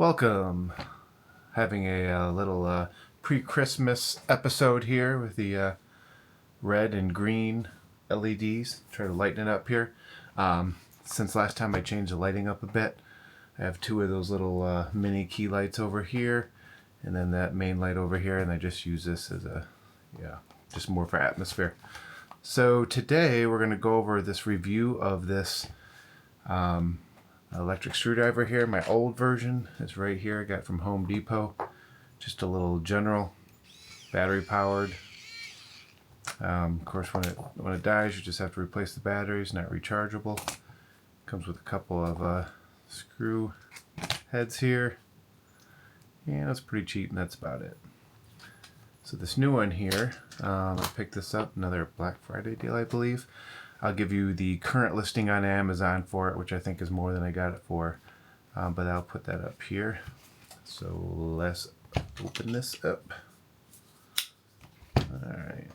Welcome. Having a little pre-Christmas episode here with the red and green LEDs. Try to lighten it up here. Since last time I changed the lighting up a bit, I have two of those little mini key lights over here, and then that main light over here, and I just use this as a, just more for atmosphere. So today we're going to go over this review of this electric screwdriver here. My old version is right here. I got from Home Depot. Just a little general, battery powered. Of course, when it dies, you just have to replace the batteries. Not rechargeable. Comes with a couple of screw heads here. Yeah, that's pretty cheap, and that's about it. So this new one here, I picked this up, another Black Friday deal, I believe. I'll give you the current listing on Amazon for it, which I think is more than I got it for. But I'll put that up here. So let's open this up. Alright.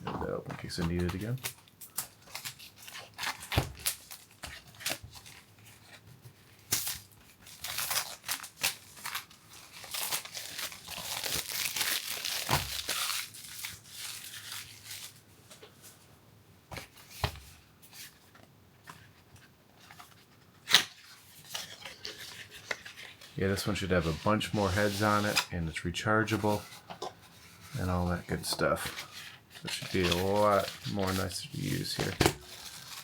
There we go, in case I need it again. Yeah, this one should have a bunch more heads on it, and it's rechargeable, and all that good stuff. So it should be a lot more nicer to use here.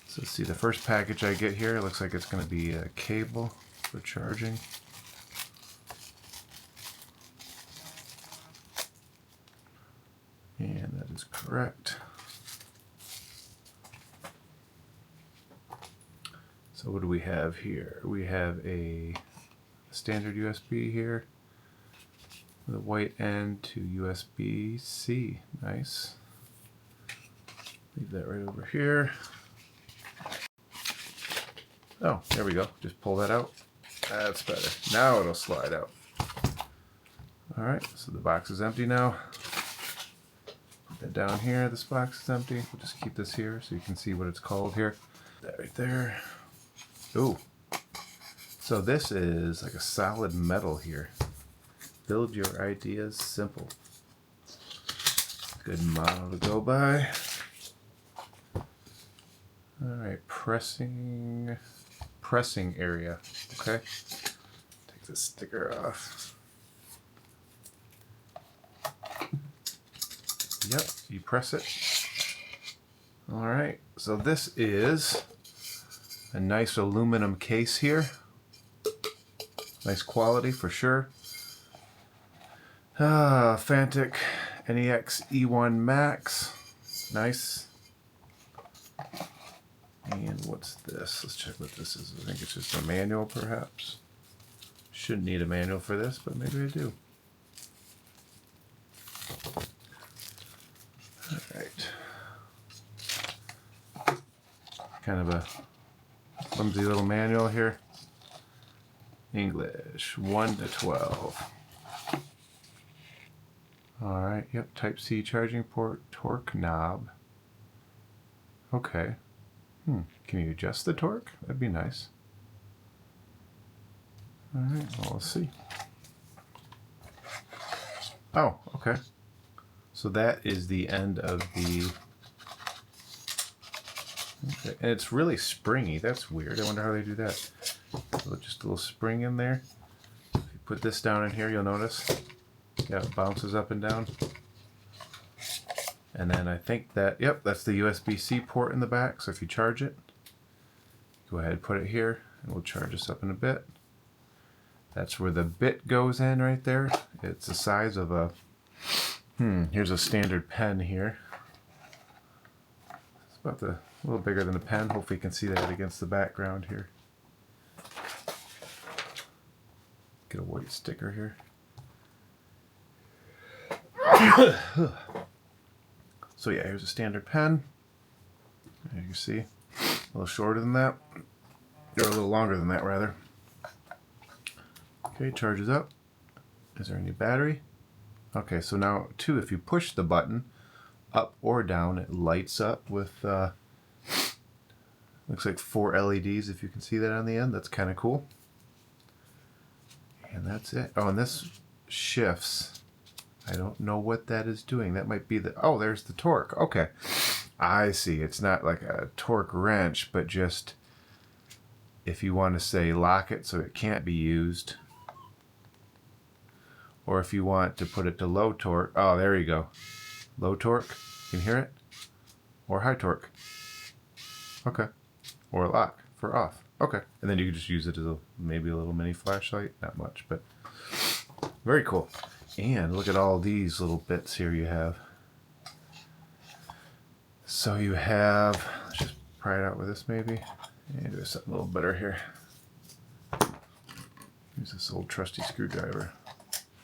So let's see, the first package I get here, it looks like it's going to be a cable for charging. And that is correct. So what do we have here? We have a standard USB here with a white end to USB-C. Nice. Leave that right over here. Oh, there we go. Just pull that out. That's better. Now it'll slide out. Alright, so the box is empty now. Put that down here. This box is empty. We'll just keep this here so you can see what it's called here. That right there. Ooh. So this is like a solid metal here. Build your ideas simple. Good model to go by. Alright, pressing area. Okay. Take the sticker off. Yep, you press it. Alright, so this is a nice aluminum case here. Nice quality for sure. Fanttik NEX E1 Max. Nice. And what's this? Let's check what this is. I think it's just a manual, perhaps. Shouldn't need a manual for this, but maybe I do. Alright. Kind of a clumsy little manual here. English 1 to 12. Alright, yep, Type-C charging port, torque knob. Okay. Can you adjust the torque? That'd be nice. Alright, well, let's see. Oh, okay. So that is the end of the... Okay. And it's really springy. That's weird. I wonder how they do that. So just a little spring in there. If you put this down in here, you'll notice. Yeah, it bounces up and down. And then I think that, yep, that's the USB-C port in the back. So if you charge it, go ahead and put it here, and we'll charge this up in a bit. That's where the bit goes in right there. It's the size of a, here's a standard pen here. It's about a little bigger than a pen. Hopefully you can see that against the background here. Get a white sticker here. So yeah, here's a standard pen. As you can see, a little shorter than that, or a little longer than that rather. Okay, charges up. Is there any battery? Okay, so now too, if you push the button up or down, it lights up with Looks like 4 LEDs, if you can see that on the end. That's kind of cool. And that's it. Oh, and this shifts. I don't know what that is doing. That might be the... Oh, there's the torque. Okay. I see. It's not like a torque wrench, but just if you want to say lock it so it can't be used. Or if you want to put it to low torque. Oh, there you go. Low torque. You can hear it? Or high torque. Okay. Or lock for off. Okay. And then you can just use it as maybe a little mini flashlight. Not much, but very cool. And look at all these little bits here you have. So you have, let's just pry it out with this maybe. And do something a little better here. Use this old trusty screwdriver.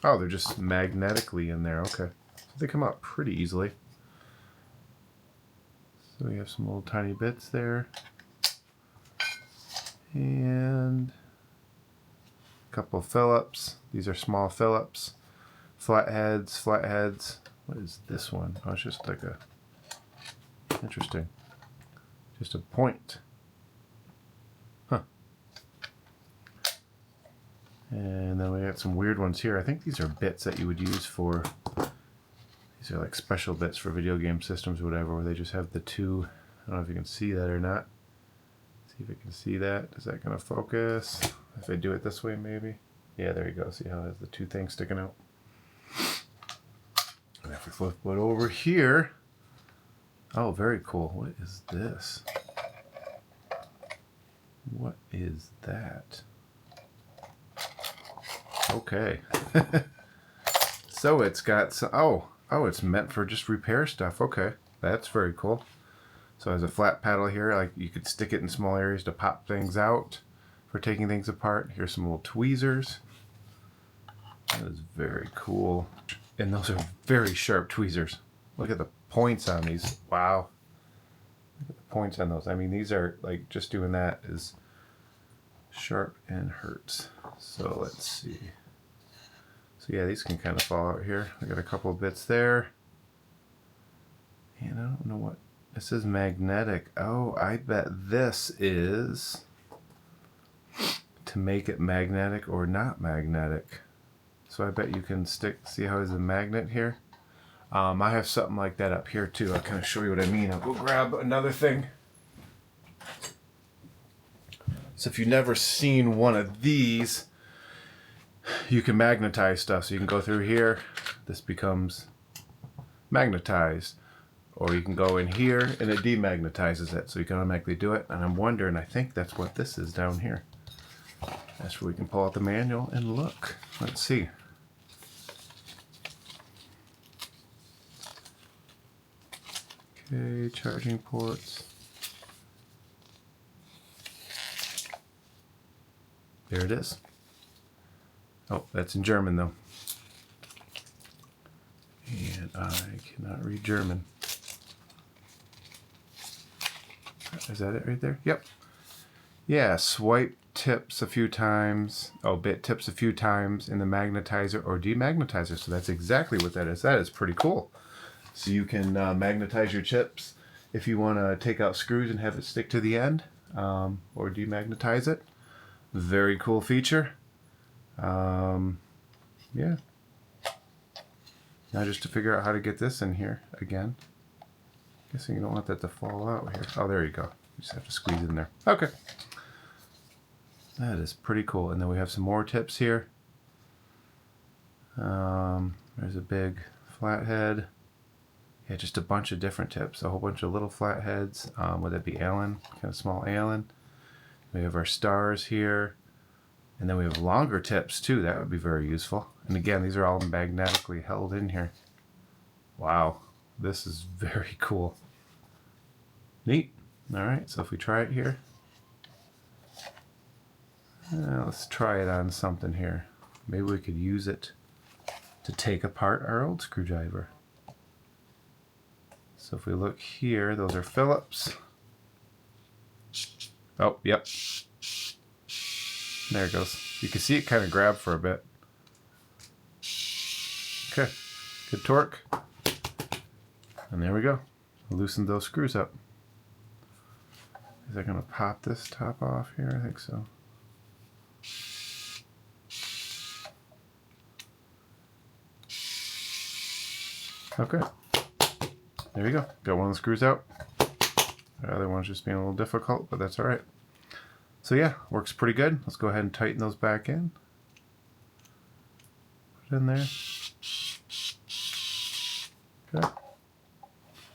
Oh, they're just magnetically in there. Okay. So they come out pretty easily. So we have some little tiny bits there. And a couple of Phillips. These are small Phillips. Flatheads. What is this one? Oh, it's just like a... Interesting. Just a point. Huh. And then we got some weird ones here. I think these are bits that you would use for... These are like special bits for video game systems or whatever, where they just have the two... I don't know if you can see that or not. See if I can see that. Is that going to focus? If I do it this way, maybe? Yeah, there you go. See how it has the two things sticking out? And if we flip it over here... Oh, very cool. What is this? What is that? Okay. So it's got some... Oh, it's meant for just repair stuff. Okay. That's very cool. So it has a flat paddle here. Like you could stick it in small areas to pop things out for taking things apart. Here's some little tweezers. That is very cool. And those are very sharp tweezers. Look at the points on these. Wow. Look at the points on those. I mean, these are like just doing that is sharp and hurts. So let's see. So yeah, these can kind of fall out here. I got a couple of bits there. And I don't know what this is. Magnetic. Oh, I bet this is to make it magnetic or not magnetic. So I bet you can stick, see how there's a magnet here? I have something like that up here too. I'll kind of show you what I mean. I'll go grab another thing. So if you've never seen one of these, you can magnetize stuff. So you can go through here, this becomes magnetized. Or you can go in here and it demagnetizes it. So you can automatically do it. And I'm wondering, I think that's what this is down here. That's where we can pull out the manual and look. Let's see. Okay, charging ports. There it is. Oh, that's in German though. And I cannot read German. Is that it right there? Yep. Yeah, swipe tips a few times. Oh, bit tips a few times in the magnetizer or demagnetizer. So that's exactly what that is. That is pretty cool. So you can magnetize your chips if you want to take out screws and have it stick to the end, or demagnetize it. Very cool feature. Yeah. Now just to figure out how to get this in here again. Guessing you don't want that to fall out here. Oh, there you go. You just have to squeeze it in there. Okay. That is pretty cool. And then we have some more tips here. There's a big flathead. Yeah, just a bunch of different tips. A whole bunch of little flatheads. Would that be Allen? Kind of small Allen. We have our stars here. And then we have longer tips too. That would be very useful. And again, these are all magnetically held in here. Wow. This is very cool. Neat. All right, so if we try it here. Let's try it on something here. Maybe we could use it to take apart our old screwdriver. So if we look here, those are Phillips. Oh, yep. There it goes. You can see it kind of grab for a bit. Okay, good torque. And there we go. Loosen those screws up. Is that going to pop this top off here? I think so. Okay. There you go. Got one of the screws out. The other one's just being a little difficult, but that's alright. So yeah, works pretty good. Let's go ahead and tighten those back in. Put it in there. Okay.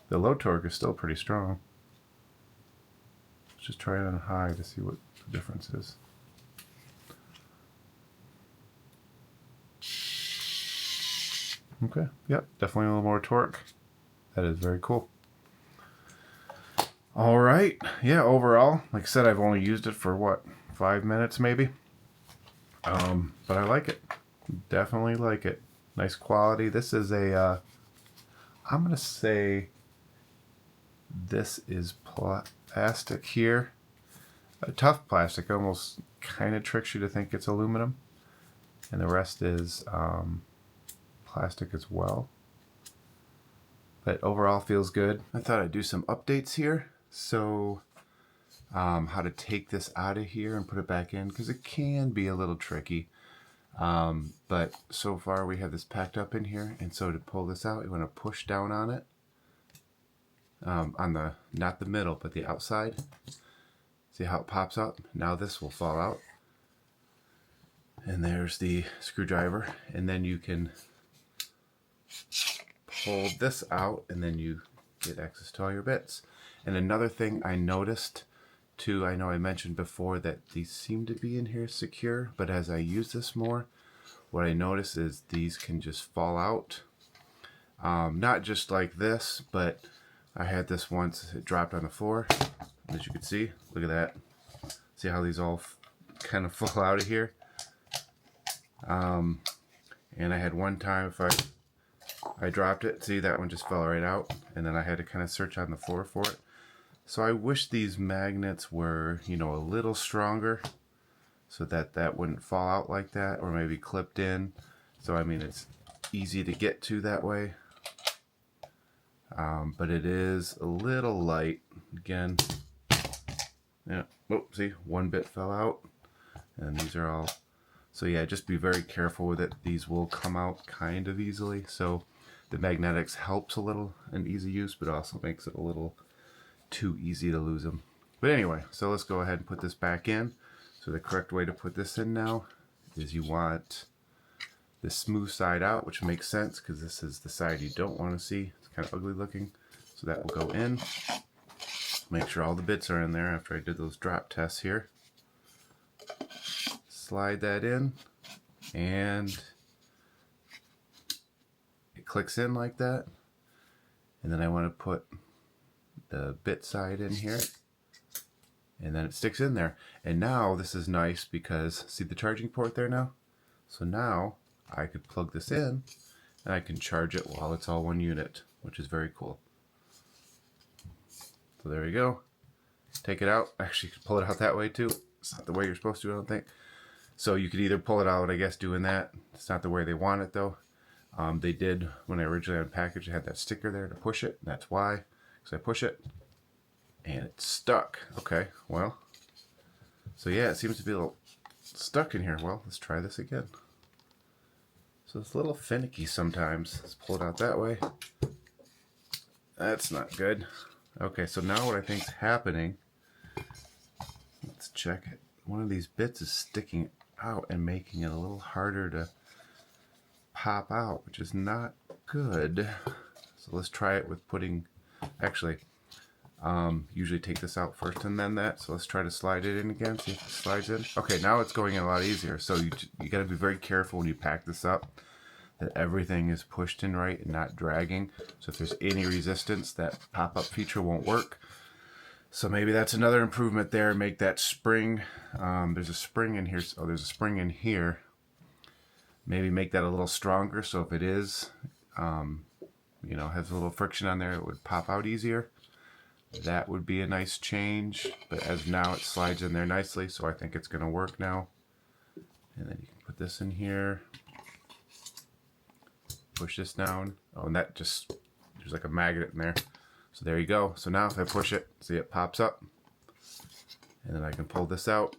The low torque is still pretty strong. Let's just try it on high to see what the difference is. Okay, yep, definitely a little more torque. That is very cool. All right, yeah, overall, like I said, I've only used it for what, 5 minutes maybe? But I like it. Definitely like it. Nice quality. This is a, I'm going to say this is plastic here. A tough plastic, almost kind of tricks you to think it's aluminum. And the rest is plastic as well. But overall feels good. I thought I'd do some updates here. So how to take this out of here and put it back in, because it can be a little tricky. But so far we have this packed up in here, and so to pull this out, you want to push down on it. On the, not the middle, but the outside. See how it pops up? Now this will fall out. And there's the screwdriver, and then you can pull this out, and then you get access to all your bits. And another thing I noticed too, I know I mentioned before that these seem to be in here secure, but as I use this more, what I notice is these can just fall out. Not just like this, but I had this once, it dropped on the floor, as you can see. Look at that. See how these all kind of fall out of here? And I had one time, if I dropped it, see, that one just fell right out, and then I had to kind of search on the floor for it. So I wish these magnets were, you know, a little stronger so that that wouldn't fall out like that, or maybe clipped in. So I mean, it's easy to get to that way. But it is a little light. Again, yeah, oh, see, one bit fell out, and these are all, so yeah, just be very careful with it. These will come out kind of easily, so the magnetics helps a little in easy use, but also makes it a little too easy to lose them. But anyway, so let's go ahead and put this back in. So the correct way to put this in now is you want the smooth side out, which makes sense because this is the side you don't want to see. It's kind of ugly looking. So that will go in. Make sure all the bits are in there after I did those drop tests here. Slide that in, and it clicks in like that. And then I want to put the bit side in here, and then it sticks in there. And now this is nice because see the charging port there now? So now I could plug this in and I can charge it while it's all one unit, which is very cool. So there you go. Take it out. Actually, you can pull it out that way too. It's not the way you're supposed to, I don't think. So you could either pull it out, I guess, doing that. It's not the way they want it though. They did, when I originally unpackaged, it had that sticker there to push it, and that's why. So I push it, and it's stuck. Okay, well, so yeah, it seems to be a little stuck in here. Well, let's try this again. So it's a little finicky sometimes. Let's pull it out that way. That's not good. Okay, so now what I think is happening, let's check it. One of these bits is sticking out and making it a little harder to pop out, which is not good. So let's try it with putting, actually, usually take this out first and then that. So let's try to slide it in again, see if it slides in. Okay, now it's going in a lot easier. So you got to be very careful when you pack this up that everything is pushed in right and not dragging. So if there's any resistance, that pop-up feature won't work. So maybe that's another improvement there. Make that spring, there's a spring in here. Oh, there's a spring in here. Maybe make that a little stronger, so if it is, you know, has a little friction on there, it would pop out easier. That would be a nice change, but as of now it slides in there nicely, so I think it's going to work now. And then you can put this in here, push this down. Oh, and that just, there's like a magnet in there. So there you go. So now if I push it, see it pops up. And then I can pull this out.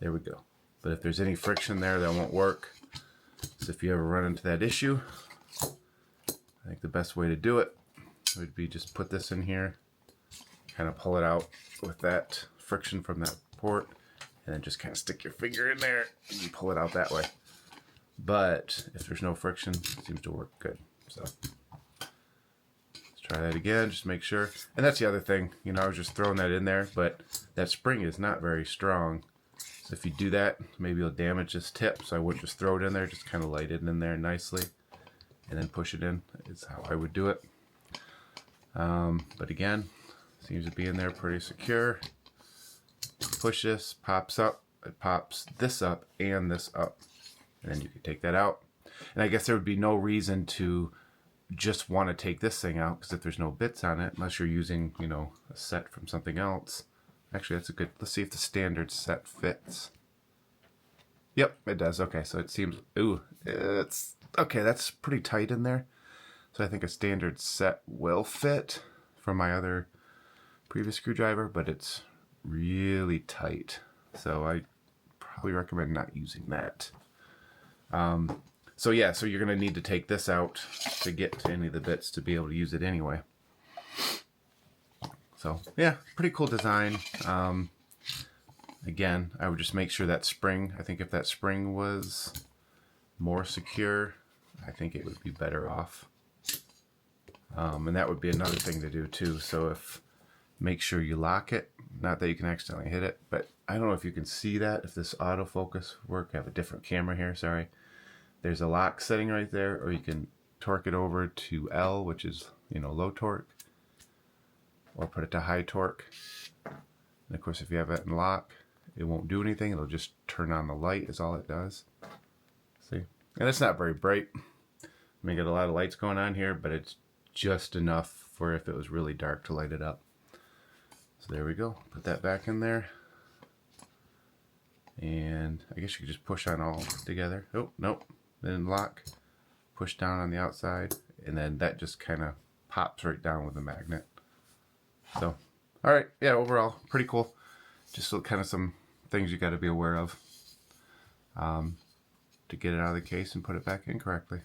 There we go. But if there's any friction there, that won't work. So if you ever run into that issue, I think the best way to do it would be just put this in here, kind of pull it out with that friction from that port, and then just kind of stick your finger in there and pull it out that way. But if there's no friction, it seems to work good. So let's try that again, just make sure. And that's the other thing, you know, I was just throwing that in there, but that spring is not very strong. So if you do that, maybe you'll damage this tip. So I wouldn't just throw it in there, just kind of light it in there nicely and then push it in. Is how I would do it. But again, seems to be in there pretty secure. Push this, pops up, it pops this up and this up. And then you can take that out. And I guess there would be no reason to just want to take this thing out, because if there's no bits on it, unless you're using, you know, a set from something else. Actually, that's a good, let's see if the standard set fits. Yep, it does. Okay, so it seems, ooh, it's, okay, that's pretty tight in there. So I think a standard set will fit from my other previous screwdriver, but it's really tight. So I probably recommend not using that. So yeah, so you're going to need to take this out to get to any of the bits to be able to use it anyway. So yeah, pretty cool design. Again, I would just make sure that spring, I think if that spring was more secure, I think it would be better off. And that would be another thing to do too. So if, make sure you lock it, not that you can accidentally hit it, but I don't know if you can see that, if this autofocus work. I have a different camera here, sorry. There's a lock setting right there, or you can torque it over to L, which is, you know, low torque, or put it to high torque. And of course, if you have that in lock, it won't do anything. It'll just turn on the light is all it does. See? And it's not very bright. I mean, got a lot of lights going on here, but it's just enough for if it was really dark to light it up. So there we go. Put that back in there. And I guess you could just push on all together. Oh, nope. Then lock. Push down on the outside. And then that just kind of pops right down with the magnet. So, all right. Yeah, overall, pretty cool. Just kind of some things you got to be aware of to get it out of the case and put it back in correctly.